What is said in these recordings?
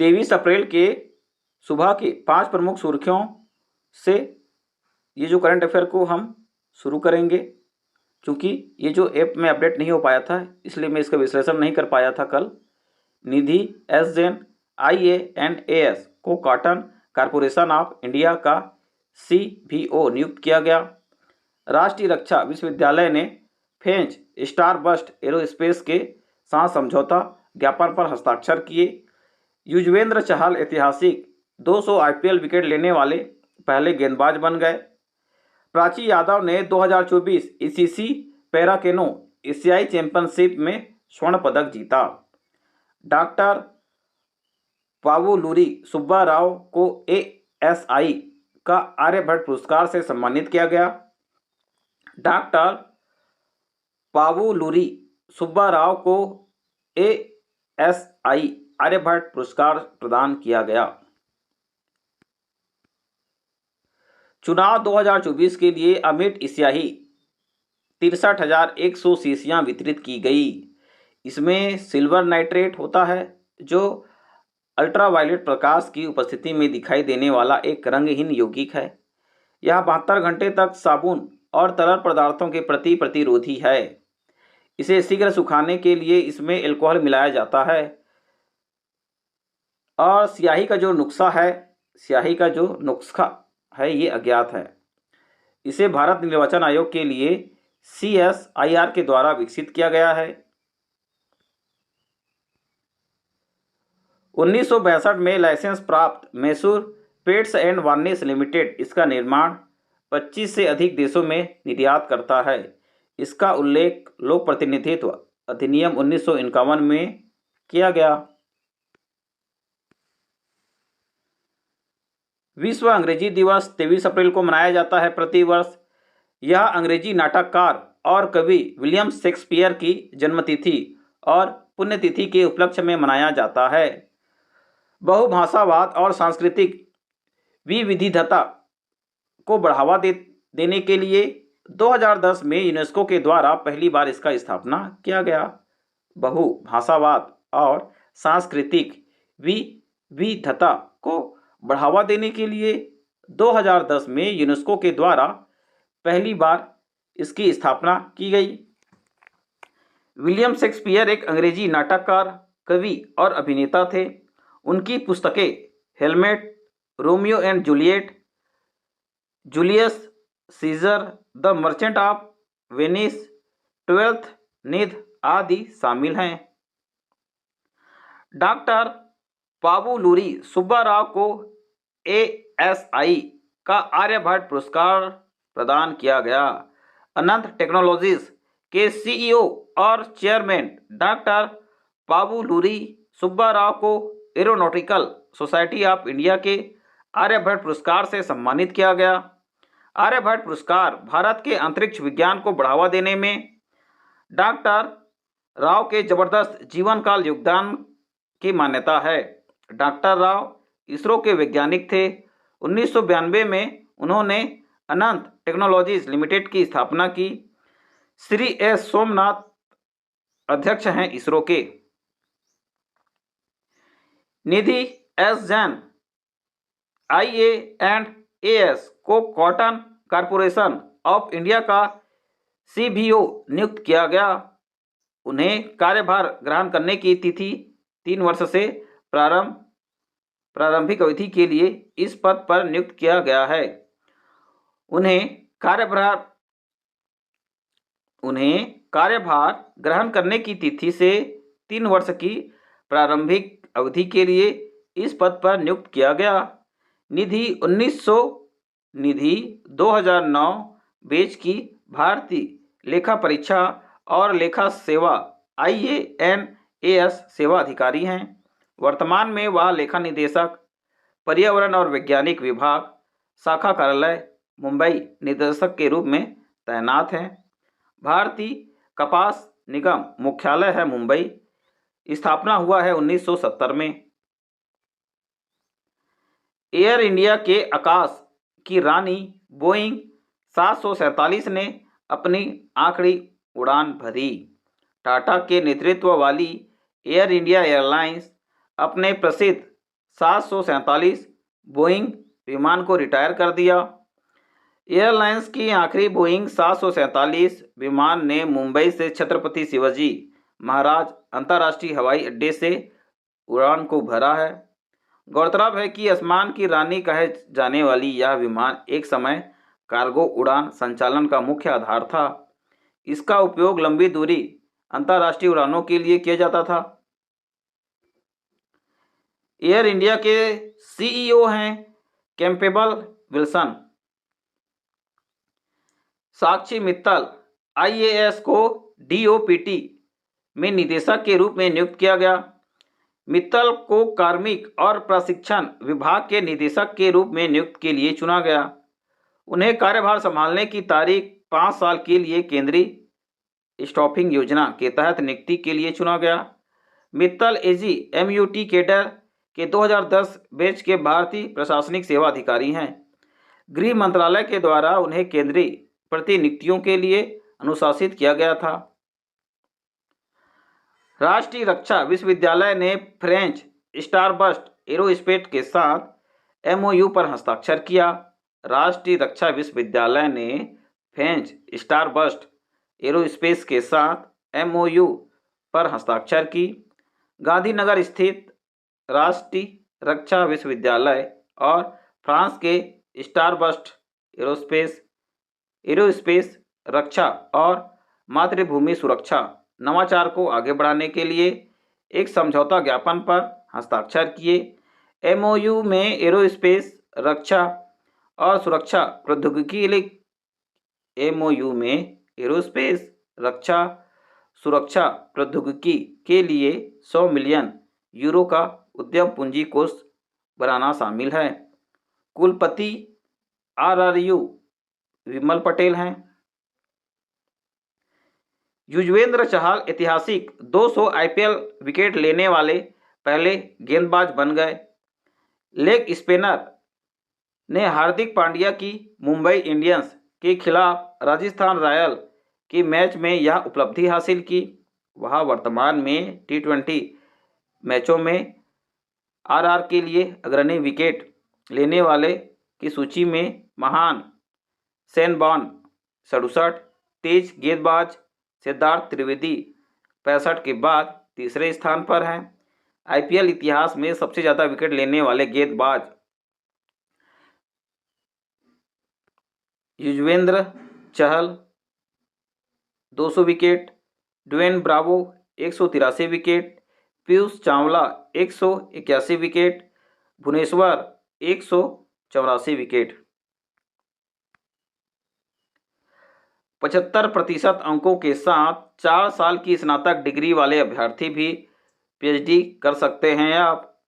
23 अप्रैल के सुबह की 5 प्रमुख सुर्खियों से ये जो करंट अफेयर को हम शुरू करेंगे। क्योंकि ये जो ऐप में अपडेट नहीं हो पाया था, इसलिए मैं इसका विश्लेषण नहीं कर पाया था कल। निधि एस जैन IANAS को कॉटन कारपोरेशन ऑफ इंडिया का CBO नियुक्त किया गया। राष्ट्रीय रक्षा विश्वविद्यालय ने फ्रेंच स्टारबस्ट एरोस्पेस के साथ समझौता ज्ञापन पर हस्ताक्षर किए। युजवेंद्र चहल ऐतिहासिक 200 IPL विकेट लेने वाले पहले गेंदबाज बन गए। प्राची यादव ने 2024 ICC पैरा कैनो एशियाई चैंपियनशिप में स्वर्ण पदक जीता। डॉक्टर पावुलूरी सुब्बा राव को ASI का आर्यभट्ट पुरस्कार से सम्मानित किया गया। डॉक्टर पावुलूरी सुब्बा राव को ASI आर्यभट्ट पुरस्कार प्रदान किया गया। चुनाव 2024 के लिए अमिट स्याही 63,100 शीशियां वितरित की गई। इसमें सिल्वर नाइट्रेट होता है, जो अल्ट्रावायलेट प्रकाश की उपस्थिति में दिखाई देने वाला एक रंगहीन यौगिक है। यह 72 घंटे तक साबुन और तरल पदार्थों के प्रति प्रतिरोधी है। इसे शीघ्र सुखाने के लिए इसमें अल्कोहल मिलाया जाता है। और स्याही का जो नुस्खा है ये अज्ञात है। इसे भारत निर्वाचन आयोग के लिए CSIR के द्वारा विकसित किया गया है। 1962 में लाइसेंस प्राप्त Mysore paints and varnish limited इसका निर्माण 25 से अधिक देशों में निर्यात करता है। इसका उल्लेख लोक प्रतिनिधित्व अधिनियम 1951 में किया गया। विश्व अंग्रेजी दिवस 23 अप्रैल को मनाया जाता है प्रतिवर्ष। यह अंग्रेजी नाटककार और कवि विलियम शेक्सपियर की जन्मतिथि और पुण्यतिथि के उपलक्ष्य में मनाया जाता है। बहुभाषावाद और सांस्कृतिक विविधता को बढ़ावा देने के लिए 2010 में यूनेस्को के द्वारा पहली बार इसका स्थापना किया गया। बहुभाषावाद और सांस्कृतिक विविधता को बढ़ावा देने के लिए 2010 में यूनेस्को के द्वारा पहली बार इसकी स्थापना की गई। विलियम शेक्सपियर एक अंग्रेजी नाटककार, कवि और अभिनेता थे। उनकी पुस्तकें Hamlet, Romeo and Juliet, Julius Caesar, the Merchant of Venice, 12th Night आदि शामिल हैं। डॉक्टर पावुलूरी सुब्बा राव को ASI का आर्यभट्ट पुरस्कार प्रदान किया गया। अनंत टेक्नोलॉजीज के CEO और चेयरमैन डॉक्टर पावुलूरी सुब्बा राव को एरोनॉटिकल सोसाइटी ऑफ इंडिया के आर्यभट्ट पुरस्कार से सम्मानित किया गया। आर्यभट्ट पुरस्कार भारत के अंतरिक्ष विज्ञान को बढ़ावा देने में डॉक्टर राव के जबरदस्त जीवन काल योगदान की मान्यता है। डॉक्टर राव इसरो के वैज्ञानिक थे। 1992 में उन्होंने अनंत टेक्नोलॉजीज लिमिटेड की स्थापना की। श्री S सोमनाथ अध्यक्ष हैं इसरो के। निधि एस जैन IANAS को कॉटन कारपोरेशन ऑफ इंडिया का CBO नियुक्त किया गया। उन्हें कार्यभार ग्रहण करने की तिथि 3 वर्ष से प्रारंभिक अवधि के लिए इस पद पर नियुक्त किया गया है। उन्हें कार्यभार ग्रहण करने की तिथि से 3 वर्ष की प्रारंभिक अवधि के लिए इस पद पर नियुक्त किया गया। निधि 2009 बैच की भारतीय लेखा परीक्षा और लेखा सेवा IANAS सेवा अधिकारी हैं। वर्तमान में वह लेखा निदेशक, पर्यावरण और वैज्ञानिक विभाग, शाखा कार्यालय, मुंबई निदेशक के रूप में तैनात हैं। भारतीय कपास निगम मुख्यालय है मुंबई। स्थापना हुआ है 1970 में। एयर इंडिया के आकाश की रानी बोइंग 747 ने अपनी आखिरी उड़ान भरी। टाटा के नेतृत्व वाली एयर इंडिया एयरलाइंस अपने प्रसिद्ध 747 बोइंग विमान को रिटायर कर दिया। एयरलाइंस की आखिरी बोइंग 747 विमान ने मुंबई से छत्रपति शिवाजी महाराज अंतर्राष्ट्रीय हवाई अड्डे से उड़ान को भरा है। गौरतलब है कि आसमान की रानी कहे जाने वाली यह विमान एक समय कार्गो उड़ान संचालन का मुख्य आधार था। इसका उपयोग लंबी दूरी अंतर्राष्ट्रीय उड़ानों के लिए किया जाता था। एयर इंडिया के सीईओ हैं कैंपेबल विल्सन। साक्षी मित्तल आईएएस को डीओपीटी में निदेशक के रूप में नियुक्त किया गया। मित्तल को कार्मिक और प्रशिक्षण विभाग के निदेशक के रूप में नियुक्त के लिए चुना गया। उन्हें कार्यभार संभालने की तारीख 5 साल के लिए केंद्रीय स्टाफिंग योजना के तहत नियुक्ति के लिए चुना गया। मित्तल एजी एमयूटी कैडर के 2010 बैच के भारतीय प्रशासनिक सेवा अधिकारी हैं। गृह मंत्रालय के द्वारा उन्हें केंद्रीय प्रतिनियुक्तियों के लिए अनुशासित किया गया था। राष्ट्रीय रक्षा विश्वविद्यालय ने फ्रेंच स्टारबस्ट एरोस्पेस के साथ एमओयू पर हस्ताक्षर किया। राष्ट्रीय रक्षा विश्वविद्यालय ने फ्रेंच स्टारबस्ट एरोस्पेस के साथ एमओयू पर हस्ताक्षर की। गांधीनगर स्थित राष्ट्रीय रक्षा विश्वविद्यालय और फ्रांस के स्टारबस्ट एरोस्पेस रक्षा और मातृभूमि सुरक्षा नवाचार को आगे बढ़ाने के लिए एक समझौता ज्ञापन पर हस्ताक्षर किए। एमओयू में एरोस्पेस रक्षा और सुरक्षा प्रौद्योगिकी के लिए 100 मिलियन यूरो का उद्यम पूंजी कोष बनाना शामिल है। कुलपति आरआरयू विमल पटेल हैं। युजवेंद्र चहल ऐतिहासिक 200 आईपीएल विकेट लेने वाले पहले गेंदबाज बन गए। लेग स्पिनर ने हार्दिक पांड्या की मुंबई इंडियंस के खिलाफ राजस्थान रॉयल के मैच में यह उपलब्धि हासिल की। वह वर्तमान में टी20 मैचों में आरआर के लिए अग्रणी विकेट लेने वाले की सूची में महान शेनबॉर्न 67, तेज गेंदबाज सिद्धार्थ त्रिवेदी 65 के बाद तीसरे स्थान पर हैं। आईपीएल इतिहास में सबसे ज़्यादा विकेट लेने वाले गेंदबाज Yuzvendra Chahal 200 wicket, Dwayne Bravo 183 wicket, Piyush Chawla 181 wicket, Bhuvneshwar 184 wicket. 75% अंकों के साथ 4 साल की स्नातक डिग्री वाले अभ्यर्थी भी पीएचडी कर सकते हैं। आप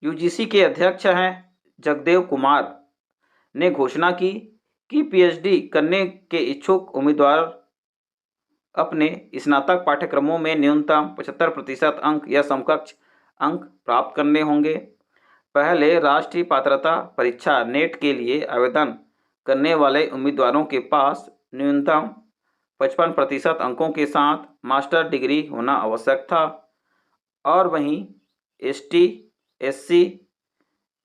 यूजीसी के अध्यक्ष हैं जगदेव कुमार ने घोषणा की कि पीएचडी करने के इच्छुक उम्मीदवार अपने स्नातक पाठ्यक्रमों में न्यूनतम 75% अंक या समकक्ष अंक प्राप्त करने होंगे। पहले राष्ट्रीय पात्रता परीक्षा नेट के लिए आवेदन करने वाले उम्मीदवारों के पास न्यूनतम 55% अंकों के साथ मास्टर डिग्री होना आवश्यक था। और वहीं एसटी,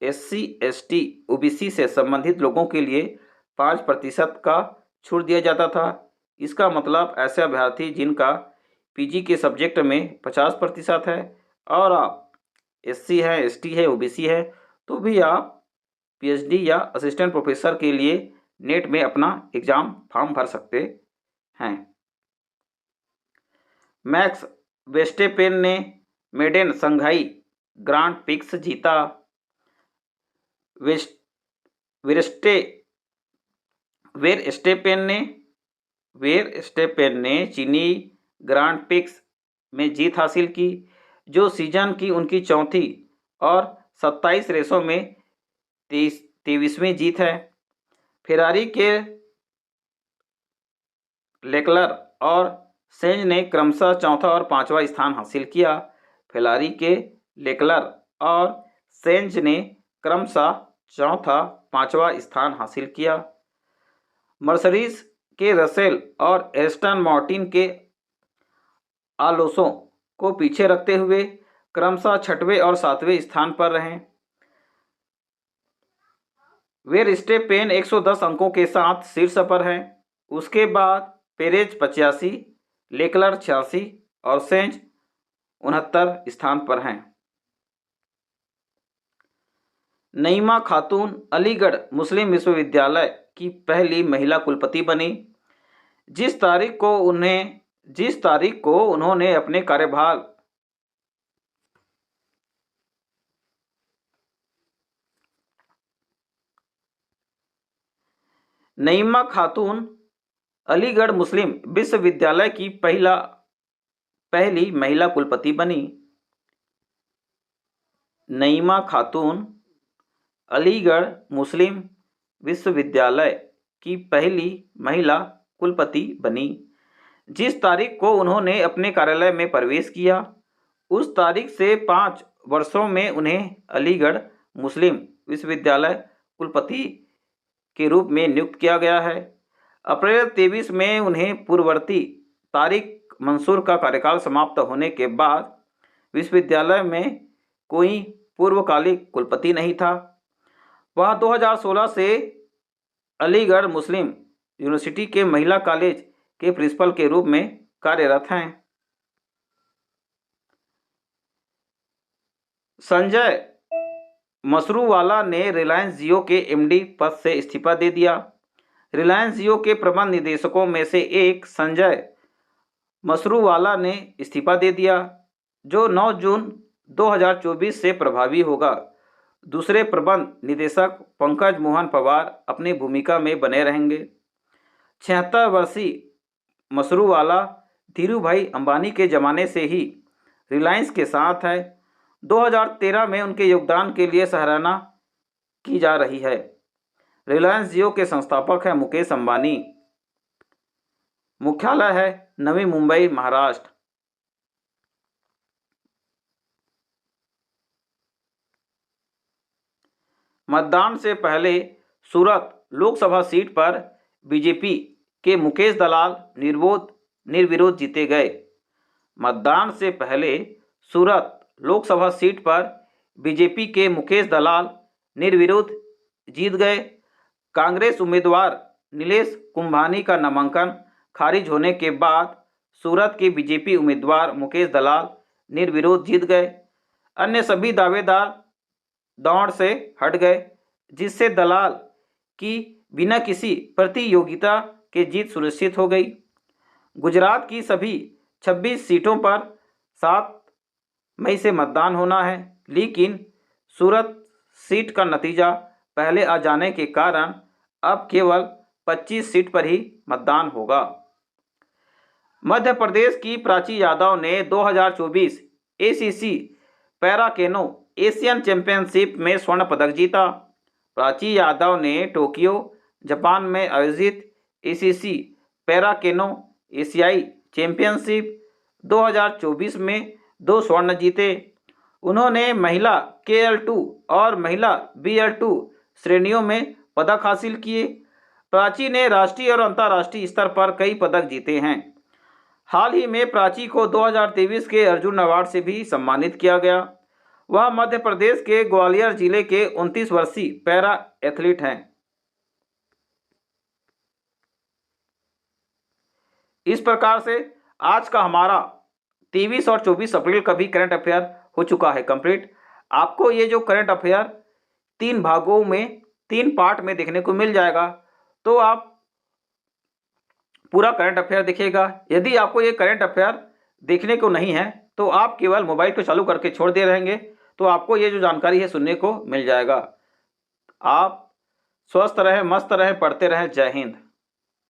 एससी, ओबीसी से संबंधित लोगों के लिए 5% का छूट दिया जाता था। इसका मतलब ऐसे अभ्यर्थी जिनका पीजी के सब्जेक्ट में 50% है और आप एससी है, एसटी है, ओबीसी है, तो भी आप पीएचडी या असिस्टेंट प्रोफेसर के लिए नेट में अपना एग्ज़ाम फॉर्म भर सकते हैं। मैक्स वेस्टेपेन ने मेडेन संघाई ग्रांड प्रिक्स जीता। वेरस्टेपेन ने चीनी ग्रांड प्रिक्स में जीत हासिल की, जो सीजन की उनकी चौथी और 27 रेसों में 23वीं जीत है। फेरारी के लेक्लर और सेंज ने क्रमशः चौथा और 5वां स्थान हासिल किया। फेरारी के लेक्लर और सेंज ने क्रमशः चौथा 5वां स्थान हासिल किया। मर्सिडीज के रसेल और एस्टन मार्टिन के आलोसो को पीछे रखते हुए क्रमशः 6वें और 7वें स्थान पर रहे। वेर स्टेपेन 110 अंकों के साथ शीर्ष पर हैं। उसके बाद पेरेज 85, लेकलर 86 और सेंज 69 स्थान पर हैं। नईमा खातून अलीगढ़ मुस्लिम विश्वविद्यालय की पहली महिला कुलपति बनी। जिस तारीख को उन्होंने अपने कार्यभार नईमा खातून अलीगढ़ मुस्लिम विश्वविद्यालय की पहली महिला कुलपति बनी। नईमा खातून अलीगढ़ मुस्लिम विश्वविद्यालय की पहली महिला कुलपति बनी। जिस तारीख को उन्होंने अपने कार्यालय में प्रवेश किया, उस तारीख से 5 वर्षों में उन्हें अलीगढ़ मुस्लिम विश्वविद्यालय कुलपति के रूप में नियुक्त किया गया है। अप्रैल 23 में उन्हें पूर्ववर्ती तारिक मंसूर का कार्यकाल समाप्त होने के बाद विश्वविद्यालय में कोई पूर्वकालिक कुलपति नहीं था। वह 2016 से अलीगढ़ मुस्लिम यूनिवर्सिटी के महिला कॉलेज के प्रिंसिपल के रूप में कार्यरत हैं। संजय मसरूवाला ने रिलायंस जियो के एमडी पद से इस्तीफा दे दिया। रिलायंस जियो के प्रबंध निदेशकों में से एक संजय मसरूवाला ने इस्तीफा दे दिया, जो 9 जून 2024 से प्रभावी होगा। दूसरे प्रबंध निदेशक पंकज मोहन पवार अपनी भूमिका में बने रहेंगे। 76 वर्षीय मसरूवाला धीरूभाई अंबानी के ज़माने से ही रिलायंस के साथ है। 2013 में उनके योगदान के लिए सराहना की जा रही है। रिलायंस जियो के संस्थापक हैं मुकेश अंबानी। मुख्यालय है नवी मुंबई, महाराष्ट्र। मतदान से पहले सूरत लोकसभा सीट पर बीजेपी के मुकेश दलाल निर्विरोध जीते गए। मतदान से पहले सूरत लोकसभा सीट पर बीजेपी के मुकेश दलाल निर्विरोध जीत गए। कांग्रेस उम्मीदवार नीलेश कुंभानी का नामांकन खारिज होने के बाद सूरत के बीजेपी उम्मीदवार मुकेश दलाल निर्विरोध जीत गए। अन्य सभी दावेदार दौड़ से हट गए, जिससे दलाल की बिना किसी प्रतियोगिता के जीत सुनिश्चित हो गई। गुजरात की सभी 26 सीटों पर 7 मई से मतदान होना है, लेकिन सूरत सीट का नतीजा पहले आ जाने के कारण अब केवल 25 सीट पर ही मतदान होगा। मध्य प्रदेश की प्राची यादव ने 2024 एसीसी पैरा केनो एशियन चैंपियनशिप में स्वर्ण पदक जीता। प्राची यादव ने टोक्यो, जापान में आयोजित एसीसी पैरा केनो एशियाई चैंपियनशिप 2024 में 2 स्वर्ण जीते। उन्होंने महिला KL2 और महिला BL2 श्रेणियों में पदक हासिल किए। प्राची ने राष्ट्रीय और अंतर्राष्ट्रीय स्तर पर कई पदक जीते हैं। हाल ही में प्राची को 2023 के अर्जुन अवार्ड से भी सम्मानित किया गया। वह मध्य प्रदेश के ग्वालियर जिले के 29 वर्षीय पैरा एथलीट हैं। इस प्रकार से आज का हमारा 23 और 24 अप्रैल का भी करंट अफेयर हो चुका है कंप्लीट। आपको ये जो करंट अफेयर 3 भागों में 3 पार्ट में देखने को मिल जाएगा, तो आप पूरा करंट अफेयर देखिएगा। यदि आपको ये करंट अफेयर देखने को नहीं है तो आप केवल मोबाइल को चालू करके छोड़ दे रहेंगे, तो आपको ये जो जानकारी है सुनने को मिल जाएगा। आप स्वस्थ रहें, मस्त रहें, पढ़ते रहें। जय हिंद।